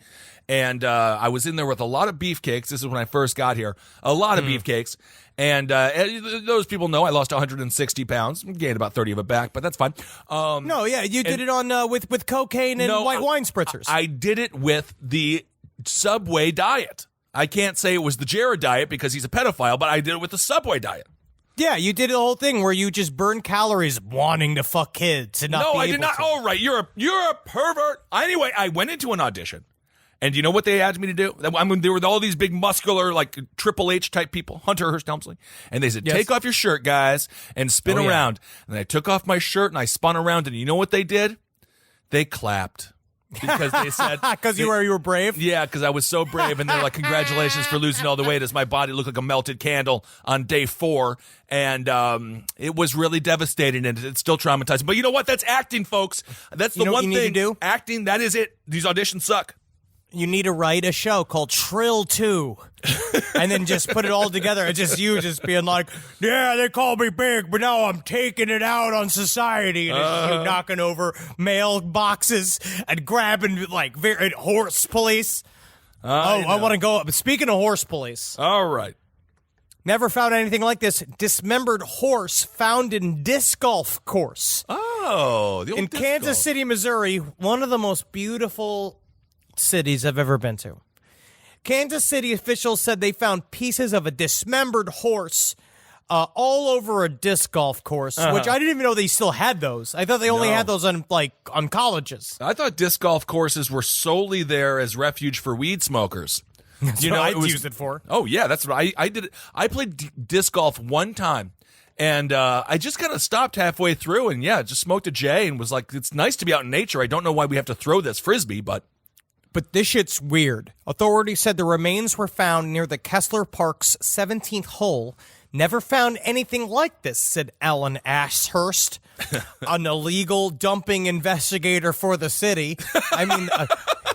And I was in there with a lot of beefcakes. This is when I first got here. A lot of beefcakes. And those people know I lost 160 pounds. Gained about 30 of it back, but that's fine. No, yeah, you did it on with cocaine and white wine spritzers. I did it with the Subway diet. I can't say it was the Jared diet because he's a pedophile, but I did it with the Subway diet. Yeah, you did the whole thing where you just burn calories wanting to fuck kids and not No, be I able did not. to. Oh, right. You're a pervert. Anyway, I went into an audition. And you know what they asked me to do? I mean, there were all these big muscular, like Triple H type people, Hunter Hearst Helmsley. And they said, take off your shirt, guys, and spin around. And I took off my shirt and I spun around. And you know what they did? They clapped. Because they said... Because you were brave? Yeah, because I was so brave. And they're like, congratulations for losing all the weight as my body looked like a melted candle on day 4. And it was really devastating and it's still traumatizing. But you know what? That's acting, folks. That's the one thing. You need to do? Acting, that is it. These auditions suck. You need to write a show called Trill 2 and then just put it all together. It's just you just being like, yeah, they call me big, but now I'm taking it out on society. And it's you knocking over mail boxes and grabbing like horse police. I want to go up. Speaking of horse police. All right. Never found anything like this. Dismembered horse found in disc golf course. Oh, the old in disc Kansas golf. City, Missouri, one of the most beautiful cities I've ever been to. Kansas City officials said they found pieces of a dismembered horse all over a disc golf course, which I didn't even know they still had those. I thought they only had those on colleges. I thought disc golf courses were solely there as refuge for weed smokers. That's what I'd use it for. Oh, yeah, that's what I did. I played disc golf one time, and I just kind of stopped halfway through and, just smoked a J and was like, it's nice to be out in nature. I don't know why we have to throw this Frisbee, but this shit's weird. Authorities said the remains were found near the Kessler Park's 17th hole. Never found anything like this, said Alan Ashurst, an illegal dumping investigator for the city. I mean,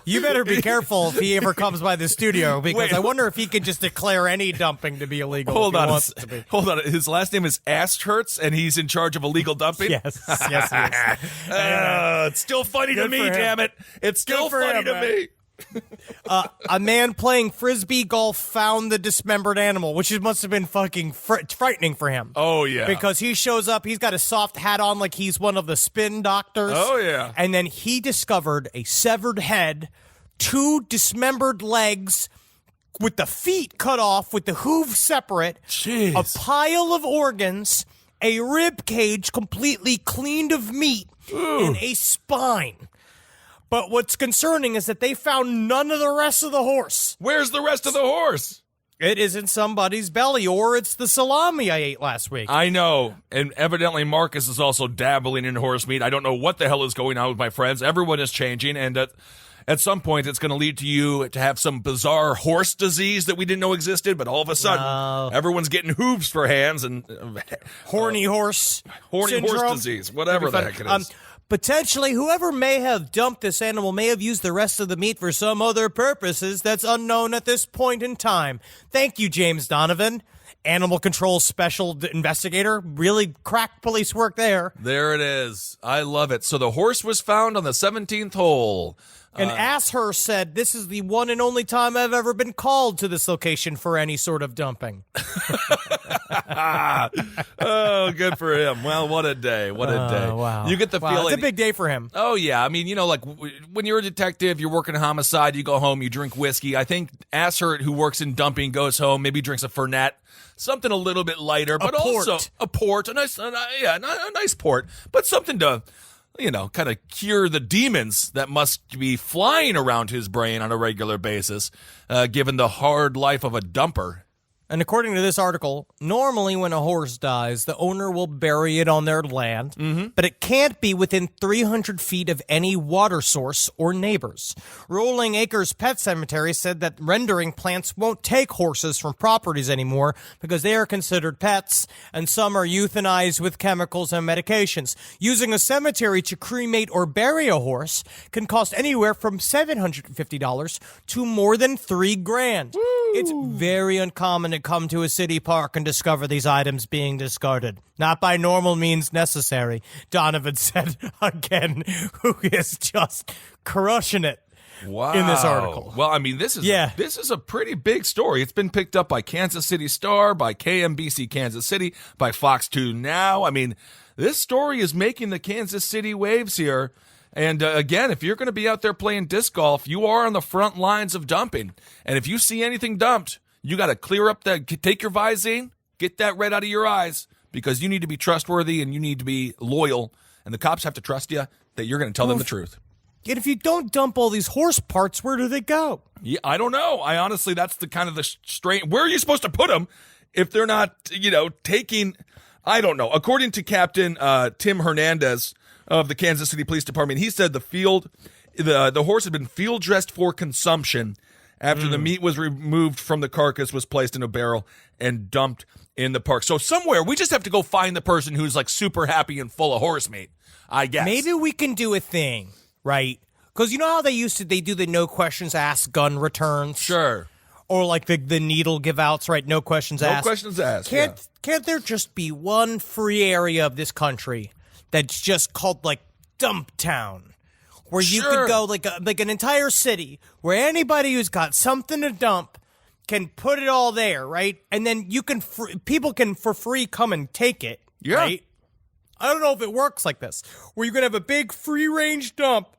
you better be careful if he ever comes by the studio, because I wonder if he could just declare any dumping to be illegal. Hold on. His last name is Ashurst, and he's in charge of illegal dumping? Yes, he is. It's still funny to me, damn it. It's still funny to me. A man playing Frisbee golf found the dismembered animal, which must have been fucking frightening for him. Oh, yeah. Because he shows up, he's got a soft hat on like he's one of the spin doctors. Oh, yeah. And then he discovered a severed head, 2 dismembered legs with the feet cut off, with the hooves separate, Jeez. a pile of organs, a rib cage completely cleaned of meat, and a spine. But what's concerning is that they found none of the rest of the horse. Where's the rest of the horse? It is in somebody's belly, or it's the salami I ate last week. I know. And evidently Marcus is also dabbling in horse meat. I don't know what the hell is going on with my friends. Everyone is changing, and at some point it's going to lead to you to have some bizarre horse disease that we didn't know existed, but all of a sudden everyone's getting hooves for hands and horny horse syndrome. Disease, whatever the heck it is. Potentially, whoever may have dumped this animal may have used the rest of the meat for some other purposes that's unknown at this point in time. Thank you, James Donovan, Animal Control Special Investigator. Really crack police work there. There it is. I love it. So the horse was found on the 17th hole. And Ashurst said, "This is the one and only time I've ever been called to this location for any sort of dumping." Oh, good for him. Well, what a day. What a day. Wow. You get the feeling. It's a big day for him. Oh, yeah. I mean, like when you're a detective, you're working a homicide, you go home, you drink whiskey. I think Ashurst, who works in dumping, goes home, maybe drinks a Fernet. Something a little bit lighter, but also a port, a nice port, but something to, kind of cure the demons that must be flying around his brain on a regular basis, given the hard life of a dumper. And according to this article, normally when a horse dies, the owner will bury it on their land, but it can't be within 300 feet of any water source or neighbors. Rolling Acres Pet Cemetery said that rendering plants won't take horses from properties anymore because they are considered pets, and some are euthanized with chemicals and medications. Using a cemetery to cremate or bury a horse can cost anywhere from $750 to more than $3,000. It's very uncommon to come to a city park and discover these items being discarded. Not by normal means necessary, Donovan said again, who is just crushing it in this article. Well, I mean, this is a pretty big story. It's been picked up by Kansas City Star, by KMBC Kansas City, by Fox 2 Now. I mean, this story is making the Kansas City waves here. And again, if you're going to be out there playing disc golf, you are on the front lines of dumping. And if you see anything dumped, you got to clear up take your Visine, get that red out of your eyes, because you need to be trustworthy and you need to be loyal. And the cops have to trust you that you're going to tell them the truth. And if you don't dump all these horse parts, where do they go? Yeah, I don't know. I honestly, that's the kind of the strange. Where are you supposed to put them if they're not, taking? I don't know. According to Captain Tim Hernandez of the Kansas City Police Department, he said the horse had been field dressed for consumption after the meat was removed from the carcass, was placed in a barrel, and dumped in the park. So somewhere, we just have to go find the person who's like super happy and full of horse meat, I guess. Maybe we can do a thing, right? Because you know how they do the no questions asked gun returns? Sure. Or like the needle give outs, right? No questions asked. No questions asked. Can't there just be one free area of this country that's just called like Dump Town? Where you could go like an entire city where anybody who's got something to dump can put it all there, right? And then people can for free come and take it, right? I don't know if it works like this, where you can have a big free range dump,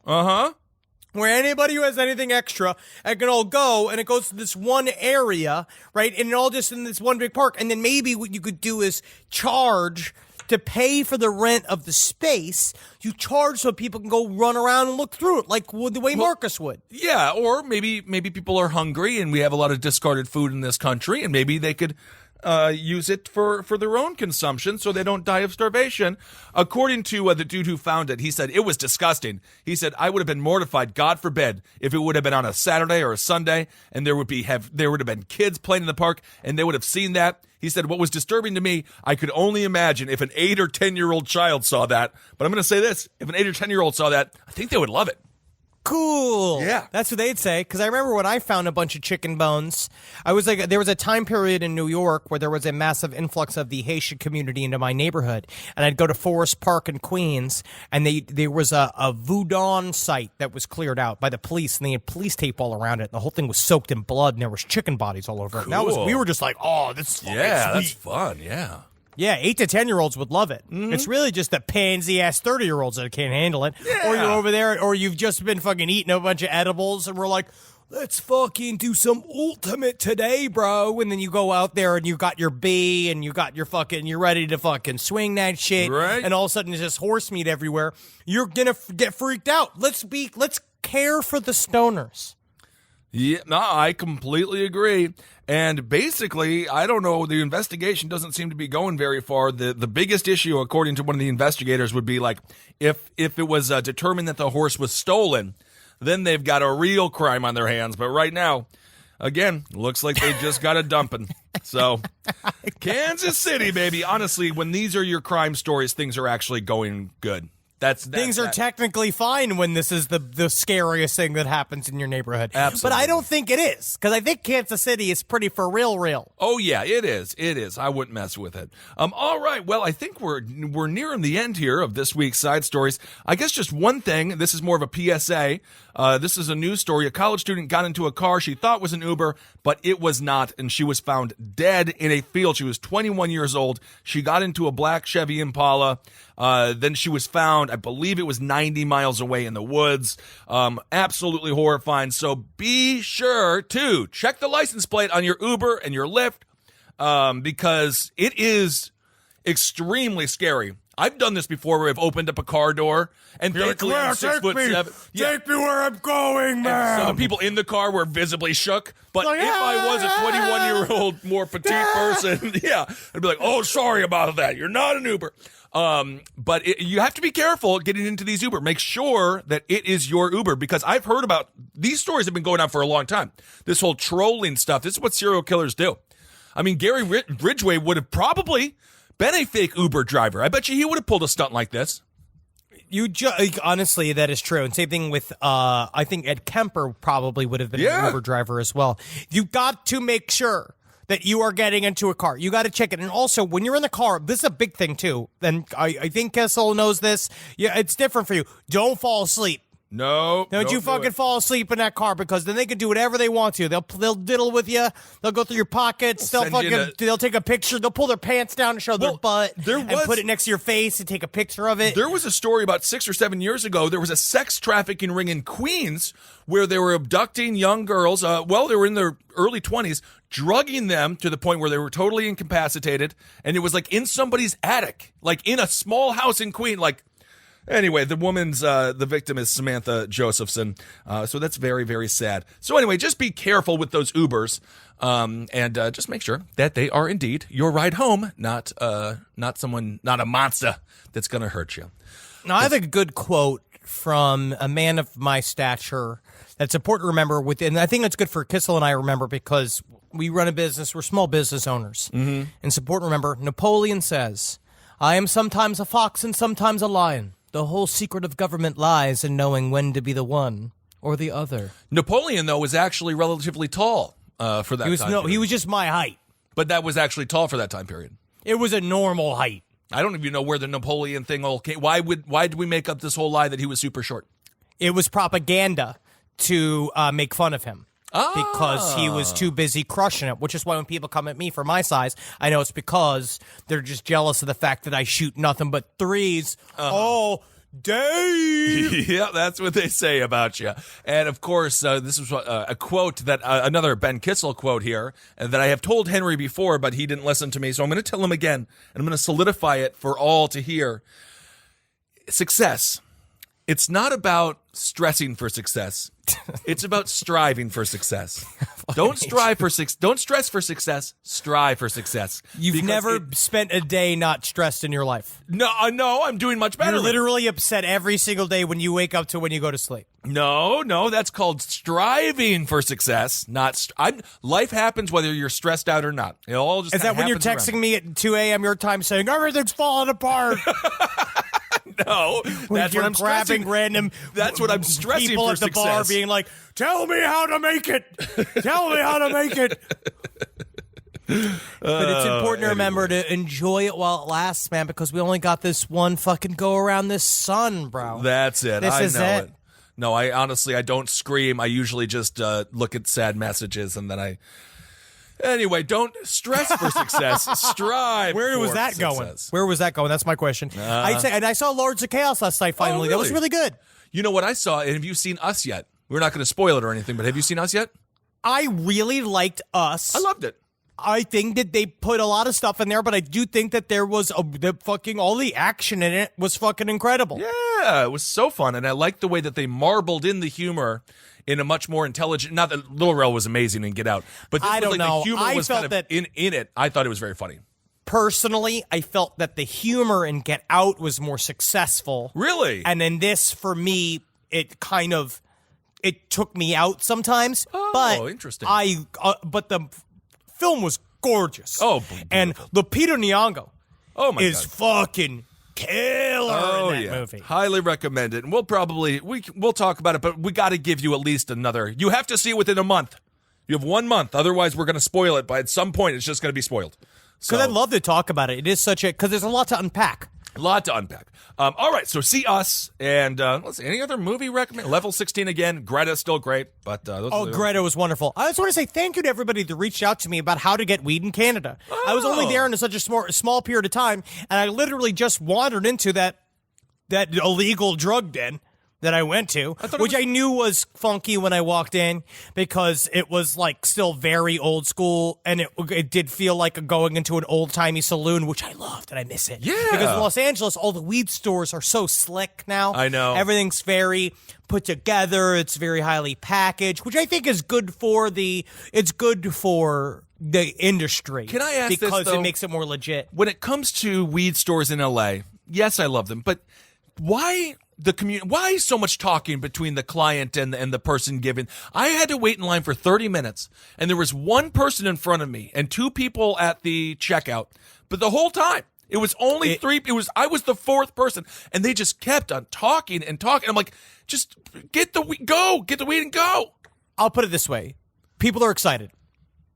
where anybody who has anything extra can all go, and it goes to this one area, right? And it all just in this one big park. And then maybe what you could do is charge to pay for the rent of the space. You charge so people can go run around and look through it, like the way Marcus would. Yeah, or maybe people are hungry and we have a lot of discarded food in this country, and maybe they could use it for their own consumption so they don't die of starvation. According to the dude who found it, he said it was disgusting. He said, I would have been mortified, God forbid, if it would have been on a Saturday or a Sunday and there would have been kids playing in the park and they would have seen that. He said, what was disturbing to me, I could only imagine if an 8 or 10-year-old child saw that. But I'm going to say this, if an 8 or 10-year-old saw that, I think they would love it. Cool. Yeah. That's what they'd say. Because I remember when I found a bunch of chicken bones, I was like, there was a time period in New York where there was a massive influx of the Haitian community into my neighborhood. And I'd go to Forest Park in Queens, and there was a Voodoo site that was cleared out by the police, and they had police tape all around it. And the whole thing was soaked in blood, and there was chicken bodies all over it. And we were just like, oh, this is fucking sweet. That's fun, yeah. Yeah, 8 to 10-year-olds would love it. Mm-hmm. It's really just the pansy-ass 30-year-olds that can't handle it. Yeah. Or you're over there, or you've just been fucking eating a bunch of edibles, and we're like, let's fucking do some ultimate today, bro. And then you go out there, and you got your bee, and you got your fucking, you're ready to fucking swing that shit. Right. And all of a sudden, there's just horse meat everywhere. You're gonna get freaked out. Let's care for the stoners. Yeah, no, I completely agree. And basically, I don't know, the investigation doesn't seem to be going very far. The biggest issue, according to one of the investigators, would be like, if it was determined that the horse was stolen, then they've got a real crime on their hands. But right now, again, looks like they just got a dumping. So, Kansas City, baby. Honestly, when these are your crime stories, things are actually going good. Things are technically fine when this is the scariest thing that happens in your neighborhood. Absolutely. But I don't think it is, because I think Kansas City is pretty for real. Oh, yeah, it is. It is. I wouldn't mess with it. All right. Well, I think we're nearing the end here of this week's Side Stories. I guess just one thing. This is more of a PSA. This is a news story. A college student got into a car she thought was an Uber, but it was not, and she was found dead in a field. She was 21 years old. She got into a black Chevy Impala. Then she was found, I believe it was 90 miles away in the woods. Absolutely horrifying. So be sure to check the license plate on your Uber and your Lyft, because it is extremely scary. I've done this before where I've opened up a car door and thankfully I'm 6'7". Take me where I'm going, man. So the people in the car were visibly shook. But if I was a 21-year-old more petite person, I'd be like, oh, sorry about that. You're not an Uber. But you have to be careful getting into these Uber. Make sure that it is your Uber, because I've heard about these stories have been going on for a long time. This whole trolling stuff. This is what serial killers do. I mean, Gary Ridgway would have probably been a fake Uber driver. I bet you he would have pulled a stunt like this. Honestly, that is true. And same thing with, I think Ed Kemper probably would have been an Uber driver as well. You got to make sure that you are getting into a car. You got to check it. And also, when you're in the car, this is a big thing too. And I think Kessel knows this. Yeah, it's different for you. Don't fall asleep. No. Don't you fucking fall asleep in that car, because then they can do whatever they want to. They'll diddle with you. They'll go through your pockets. They'll take a picture. They'll pull their pants down to show their butt and put it next to your face and take a picture of it. There was a story about 6 or 7 years ago. There was a sex trafficking ring in Queens where they were abducting young girls. They were in their early 20s, drugging them to the point where they were totally incapacitated. And it was like in somebody's attic, like in a small house in Queens, like. Anyway, the victim is Samantha Josephson. So that's very, very sad. So anyway, just be careful with those Ubers, and just make sure that they are indeed your ride home, not a monster that's going to hurt you. Now, I have a good quote from a man of my stature that's important to remember, and I think it's good for Kissel and I to remember, because we run a business, we're small business owners. Mm-hmm. And it's important to remember, Napoleon says, I am sometimes a fox and sometimes a lion. The whole secret of government lies in knowing when to be the one or the other. Napoleon, though, was actually relatively tall for that time period. He was just my height. But that was actually tall for that time period. It was a normal height. I don't even know where the Napoleon thing all came. Why did we make up this whole lie that he was super short? It was propaganda to make fun of him. Because he was too busy crushing it, which is why when people come at me for my size, I know it's because they're just jealous of the fact that I shoot nothing but threes. Oh, Dave. Yeah, that's what they say about you. And of course, this is a quote that another Ben Kissel quote here that I have told Henry before, but he didn't listen to me. So I'm going to tell him again, and I'm going to solidify it for all to hear. Success. It's not about stressing for success. It's about striving for success. Don't stress for success. Strive for success. You've never spent a day not stressed in your life. No, I'm doing much better. You're literally upset every single day when you wake up to when you go to sleep. No, that's called striving for success. Life happens whether you're stressed out or not. It all just is that when you're texting me at 2 a.m. your time saying everything's falling apart? No, that's what I'm stressing. Random. That's what I'm stressing people for at the success. bar being like, "Tell me how to make it. Tell me how to make it." But it's important to remember to enjoy it while it lasts, man, because we only got this one fucking go around this sun, bro. That's it. This is know it. it. No, I honestly don't scream. I usually just look at sad messages and then I. Anyway, don't stress for success. Strive. Where was for that success. going? Where was that going? That's my question. And I saw Lords of Chaos last night. Finally, that was really good. You know what I saw? And have you seen Us yet? We're not going to spoil it or anything, but have you seen Us yet? I really liked Us. I loved it. I think that they put a lot of stuff in there, but I do think that there was all the action in it was fucking incredible. Yeah, it was so fun, and I liked the way that they marbled in the humor in a much more intelligent. Not that Little Rel was amazing in Get Out, but this I was don't like know. The humor I was felt kind of that in it. I thought it was very funny. Personally, I felt that the humor in Get Out was more successful. Really? And in this, for me, it took me out sometimes. Oh, but interesting. But the film was gorgeous. Oh, beautiful. And Lupita Nyong'o is God. fucking killer in that movie. Highly recommend it. And we'll talk about it, but we got to give you at least another. You have to see it within a month. You have 1 month. Otherwise, we're going to spoil it. But at some point, it's just going to be spoiled. Because I'd love to talk about it. It is because there's a lot to unpack. A lot to unpack. All right, so see Us, and let's see, any other movie recommend? Level 16 again. Greta's still great, but Greta was wonderful. I just want to say thank you to everybody that reached out to me about how to get weed in Canada. I was only there in such a small period of time, and I literally just wandered into that illegal drug den that I went to, which I knew was funky when I walked in because it was like still very old school, and it did feel like going into an old timey saloon, which I loved and I miss it. Yeah, because in Los Angeles, all the weed stores are so slick now. I know everything's very put together. It's very highly packaged, which I think is good for the industry. Can I ask this, because though? it makes it more legit. When it comes to weed stores in LA, yes, I love them, but why why so much talking between the client and the person giving? I had to wait in line for 30 minutes, and there was one person in front of me and 2 people at the checkout. But the whole time, it was only 3. I was the 4th person, and they just kept on talking and talking. I'm like, just get the weed and go. I'll put it this way: people are excited.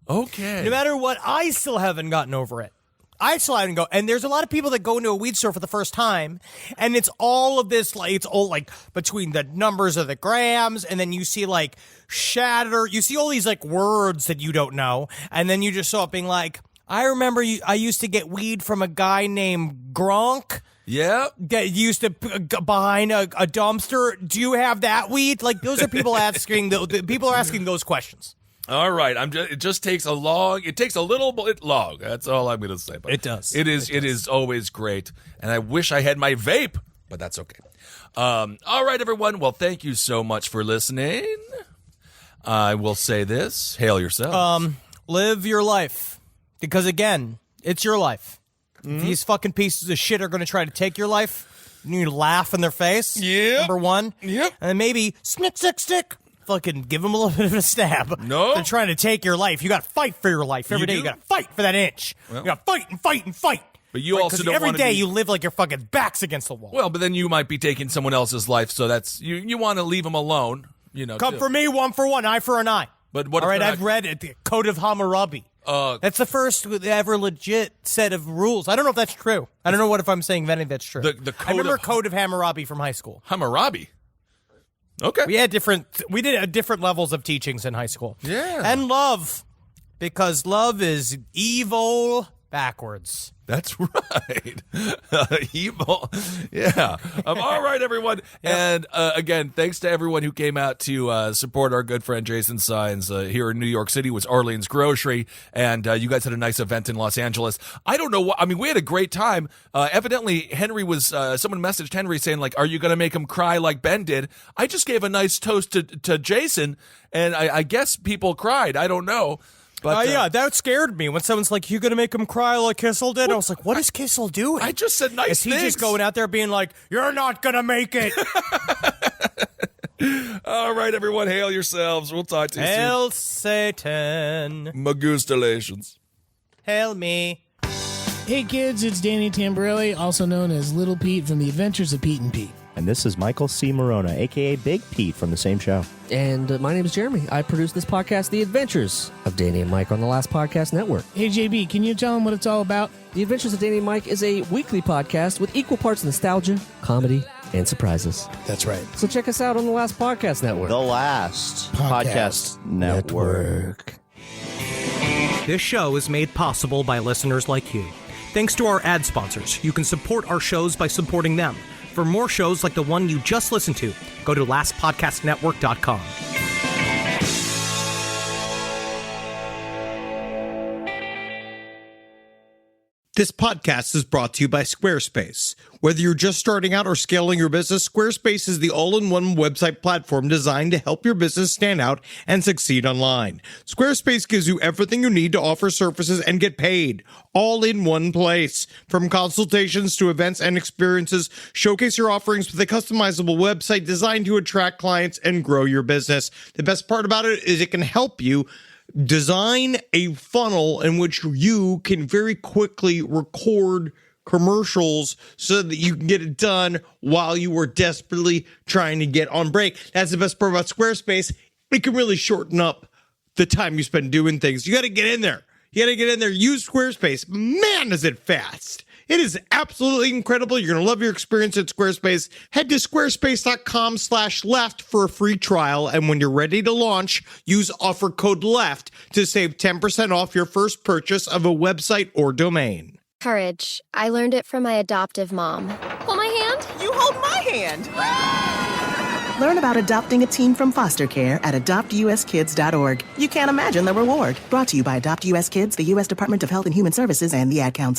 Okay. No matter what, I still haven't gotten over it. I still haven't go, and there's a lot of people that go into a weed store for the first time, and it's all of this, like, it's all like between the numbers of the grams, and then you see like shatter, you see all these like words that you don't know, and then you just show up being like, I remember I used to get weed from a guy named Gronk. Yeah. That used to behind a dumpster. Do you have that weed? Like, those are people asking, people are asking those questions. All right, it just takes a little bit long. That's all I'm going to say. But it does. It is always great, and I wish I had my vape, but that's okay. All right, everyone. Well, thank you so much for listening. I will say this: hail yourself. Live your life, because again, it's your life. Mm-hmm. These fucking pieces of shit are going to try to take your life. You need to laugh in their face. Yeah. Number one. Yep. And then maybe stick. Fucking give them a little bit of a stab. No. They're trying to take your life. You got to fight for your life. Every day you got to fight for that inch. Well, you got to fight and fight. But you also don't every want day you live like your fucking back's against the wall. Well, but then you might be taking someone else's life, so that's you want to leave them alone. Come for me, 1 for 1, eye for an eye. But what? All right, I've read it, the Code of Hammurabi. That's the first ever legit set of rules. I don't know if that's true. I don't know if I'm saying anything that's true. I remember Code of Hammurabi from high school. Hammurabi. Okay. We did different levels of teachings in high school. Yeah. And love, because love is evil Backwards. That's right. Evil. Yeah. All right, everyone. And again, thanks to everyone who came out to support our good friend Jason Signs here in New York City. It was Arlene's Grocery. And you guys had a nice event in Los Angeles. I don't know what, I mean, we had a great time. Evidently, Henry was, someone messaged Henry saying, like, are you going to make him cry like Ben did? I just gave a nice toast to Jason, and I guess people cried. I don't know. But, yeah, that scared me when someone's like, "You gonna make him cry like Kissel did?" I was like, "What is Kissel doing?" I just said nice things. Is he just going out there being like, "You're not gonna make it"? All right, everyone, hail yourselves. We'll talk to you soon. Hail Satan. Magustalations. Hail me. Hey kids, it's Danny Tamborelli, also known as Little Pete from The Adventures of Pete and Pete. And this is Michael C. Morona, a.k.a. Big Pete from the same show. And my name is Jeremy. I produce this podcast, The Adventures of Danny and Mike, on the Last Podcast Network. Hey JB, can you tell them what it's all about? The Adventures of Danny and Mike is a weekly podcast with equal parts nostalgia, comedy, and surprises. That's right. So check us out on the Last Podcast Network. The Last Podcast Network. This show is made possible by listeners like you. Thanks to our ad sponsors, you can support our shows by supporting them. For more shows like the one you just listened to, go to lastpodcastnetwork.com. This podcast is brought to you by Squarespace. Whether you're just starting out or scaling your business, Squarespace is the all-in-one website platform designed to help your business stand out and succeed online. Squarespace gives you everything you need to offer services and get paid, all in one place. From consultations to events and experiences, showcase your offerings with a customizable website designed to attract clients and grow your business. The best part about it is it can help you design a funnel in which you can very quickly record commercials so that you can get it done while you were desperately trying to get on break. That's the best part about Squarespace. It can really shorten up the time you spend doing things. You got to get in there. Use Squarespace. Man, is it fast. It is absolutely incredible. You're going to love your experience at Squarespace. Head to squarespace.com/left for a free trial. And when you're ready to launch, use offer code LEFT to save 10% off your first purchase of a website or domain. Courage. I learned it from my adoptive mom. Hold my hand. You hold my hand. Learn about adopting a teen from foster care at adoptuskids.org. You can't imagine the reward. Brought to you by Adopt US Kids, the U.S. Department of Health and Human Services, and the Ad Council.